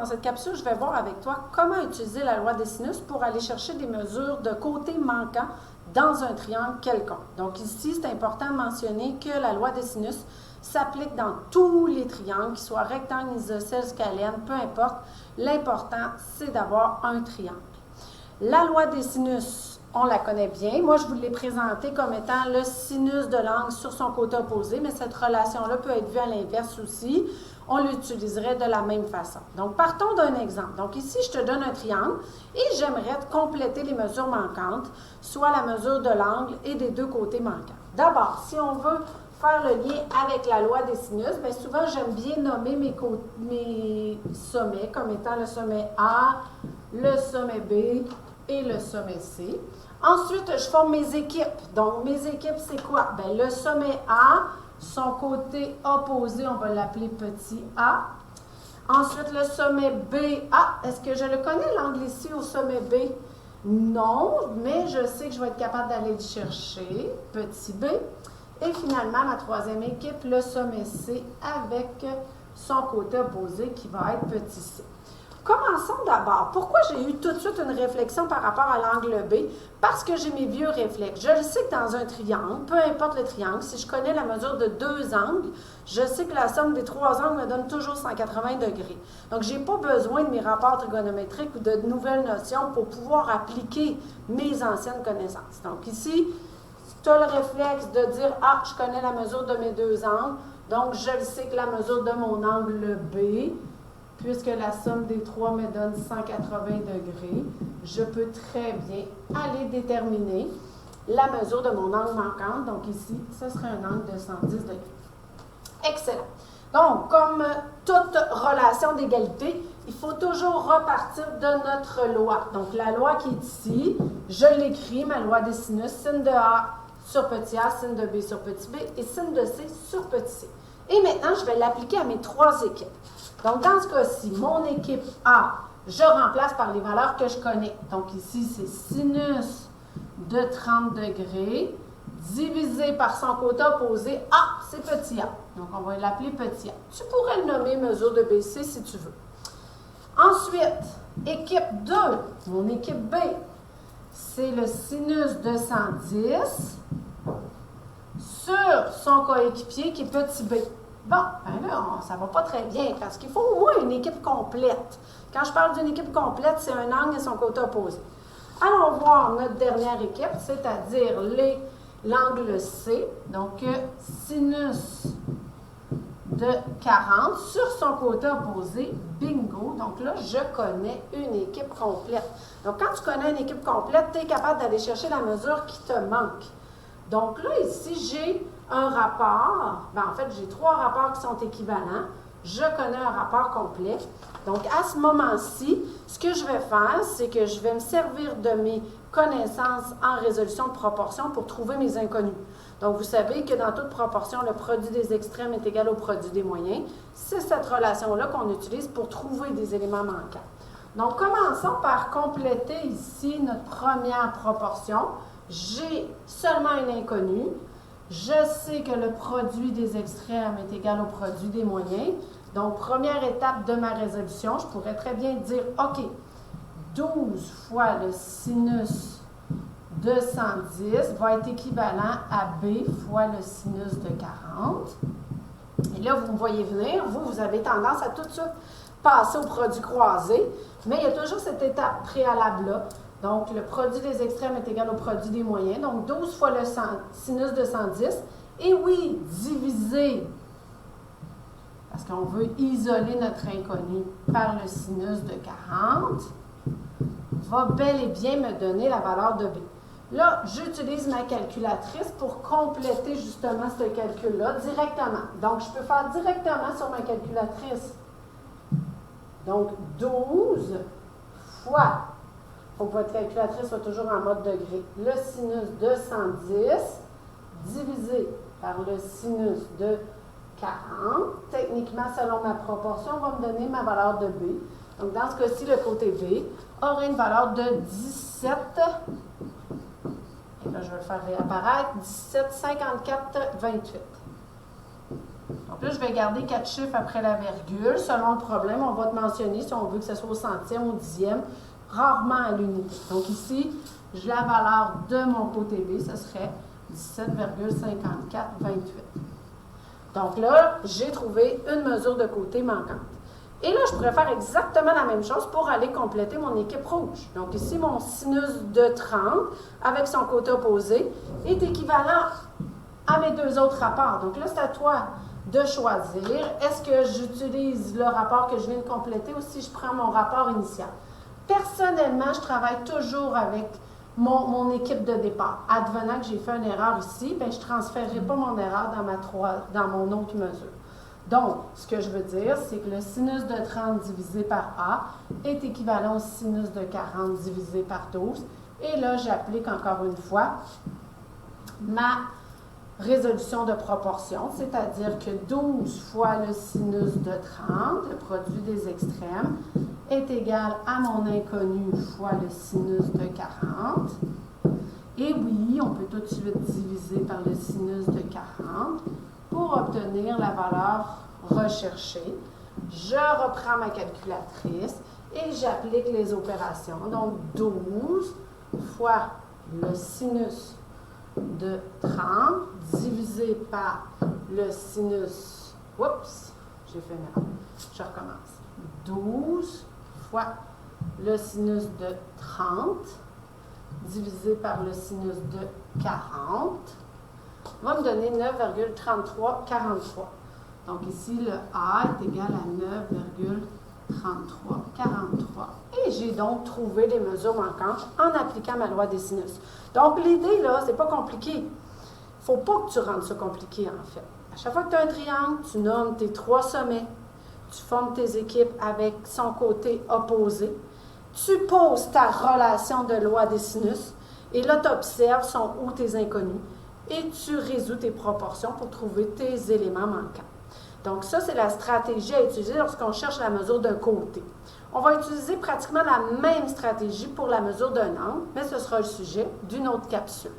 dans cette capsule, je vais voir avec toi comment utiliser la loi des sinus pour aller chercher des mesures de côté manquant dans un triangle quelconque. Donc ici, c'est important de mentionner que la loi des sinus s'applique dans tous les triangles, qu'ils soient rectangles, isocèles, scalènes, peu importe. L'important, c'est d'avoir un triangle. La loi des sinus, on la connaît bien. Moi, je vous l'ai présentée comme étant le sinus de l'angle sur son côté opposé, mais cette relation-là peut être vue à l'inverse aussi. On l'utiliserait de la même façon. Donc, partons d'un exemple. Donc, ici, je te donne un triangle et j'aimerais compléter les mesures manquantes, soit la mesure de l'angle et des deux côtés manquants. D'abord, si on veut faire le lien avec la loi des sinus, bien souvent, j'aime bien nommer mes sommets comme étant le sommet A, le sommet B et le sommet C. Ensuite, je forme mes équipes. Donc, mes équipes, c'est quoi? Bien, le sommet A, son côté opposé, on va l'appeler petit a. Ensuite, le sommet B. Ah, est-ce que je le connais, l'angle ici au sommet B? Non, mais je sais que je vais être capable d'aller le chercher, petit b. Et finalement, ma troisième équipe, le sommet C avec son côté opposé qui va être petit c. Commençons d'abord. Pourquoi j'ai eu tout de suite une réflexion par rapport à l'angle B? Parce que j'ai mes vieux réflexes. Je sais que dans un triangle, peu importe le triangle, si je connais la mesure de deux angles, je sais que la somme des trois angles me donne toujours 180 degrés. Donc, je n'ai pas besoin de mes rapports trigonométriques ou de nouvelles notions pour pouvoir appliquer mes anciennes connaissances. Donc, ici, tu as le réflexe de dire « Ah, je connais la mesure de mes deux angles, donc je sais que la mesure de mon angle B, puisque la somme des trois me donne 180 degrés, je peux très bien aller déterminer la mesure de mon angle manquant. Donc ici, ce serait un angle de 110 degrés. Excellent. Donc, comme toute relation d'égalité, il faut toujours repartir de notre loi. Donc, la loi qui est ici, je l'écris, ma loi des sinus, sin de A sur petit a, sin de B sur petit b et sin de C sur petit c. Et maintenant, je vais l'appliquer à mes trois équipes. Donc, dans ce cas-ci, mon équipe A, je remplace par les valeurs que je connais. Donc, ici, c'est sinus de 30 degrés divisé par son côté opposé. A, c'est petit a. Donc, on va l'appeler petit a. Tu pourrais le nommer mesure de BC si tu veux. Ensuite, équipe 2, mon équipe B, c'est le sinus de 110 sur son coéquipier qui est petit b. Bon, ben là, ça ne va pas très bien parce qu'il faut au moins une équipe complète. Quand je parle d'une équipe complète, c'est un angle et son côté opposé. Allons voir notre dernière équipe, c'est-à-dire l'angle C. Donc, sinus de 40 sur son côté opposé, bingo. Donc là, je connais une équipe complète. Donc, quand tu connais une équipe complète, tu es capable d'aller chercher la mesure qui te manque. Donc là, ici, j'ai un rapport, en fait, j'ai trois rapports qui sont équivalents. Je connais un rapport complet. Donc, à ce moment-ci, ce que je vais faire, c'est que je vais me servir de mes connaissances en résolution de proportion pour trouver mes inconnus. Donc, vous savez que dans toute proportion, le produit des extrêmes est égal au produit des moyens. C'est cette relation-là qu'on utilise pour trouver des éléments manquants. Donc, commençons par compléter ici notre première proportion. J'ai seulement un inconnu. Je sais que le produit des extrêmes est égal au produit des moyens. Donc, première étape de ma résolution, je pourrais très bien dire, OK, 12 fois le sinus de 110 va être équivalent à B fois le sinus de 40. Et là, vous me voyez venir, vous avez tendance à tout de suite passer au produit croisé, mais il y a toujours cette étape préalable-là. Donc, le produit des extrêmes est égal au produit des moyens. Donc, 12 fois le sinus de 110. Et oui, divisé, parce qu'on veut isoler notre inconnu par le sinus de 40, va bel et bien me donner la valeur de B. Là, j'utilise ma calculatrice pour compléter justement ce calcul-là directement. Donc, je peux faire directement sur ma calculatrice. Donc, 12 fois... Il faut que votre calculatrice soit toujours en mode degré. Le sinus de 110 divisé par le sinus de 40. Techniquement, selon ma proportion, va me donner ma valeur de B. Donc, dans ce cas-ci, le côté B aurait une valeur de 17. Et là, je vais le faire réapparaître. 17, 54, 28. Donc là, je vais garder 4 chiffres après la virgule. Selon le problème, on va te mentionner si on veut que ce soit au centième, au dixième, rarement à l'unité. Donc ici, la valeur de mon côté B, ce serait 17,5428. Donc là, j'ai trouvé une mesure de côté manquante. Et là, je pourrais faire exactement la même chose pour aller compléter mon équipe rouge. Donc ici, mon sinus de 30 avec son côté opposé est équivalent à mes deux autres rapports. Donc là, c'est à toi de choisir. Est-ce que j'utilise le rapport que je viens de compléter ou si je prends mon rapport initial? Personnellement, je travaille toujours avec mon équipe de départ. Advenant que j'ai fait une erreur ici, bien, je ne transférerai pas mon erreur dans mon autre mesure. Donc, ce que je veux dire, c'est que le sinus de 30 divisé par A est équivalent au sinus de 40 divisé par 12. Et là, j'applique encore une fois ma résolution de proportion, c'est-à-dire que 12 fois le sinus de 30, le produit des extrêmes, est égal à mon inconnu fois le sinus de 40. Et oui, on peut tout de suite diviser par le sinus de 40 pour obtenir la valeur recherchée. Je reprends ma calculatrice et j'applique les opérations. Donc, 12 fois le sinus de 30 divisé par le sinus, oups, j'ai fait une erreur, je recommence, 12 fois le sinus de 30 divisé par le sinus de 40 va me donner 9,3343. Donc ici, le A est égal à 9,3343. Et j'ai donc trouvé les mesures manquantes en appliquant ma loi des sinus. Donc l'idée, là, c'est pas compliqué. Il ne faut pas que tu rendes ça compliqué, en fait. À chaque fois que tu as un triangle, tu nommes tes 3 sommets, tu formes tes équipes avec son côté opposé, tu poses ta relation de loi des sinus, et là, tu observes sont où tes inconnus, et tu résous tes proportions pour trouver tes éléments manquants. Donc ça, c'est la stratégie à utiliser lorsqu'on cherche la mesure d'un côté. On va utiliser pratiquement la même stratégie pour la mesure d'un angle, mais ce sera le sujet d'une autre capsule.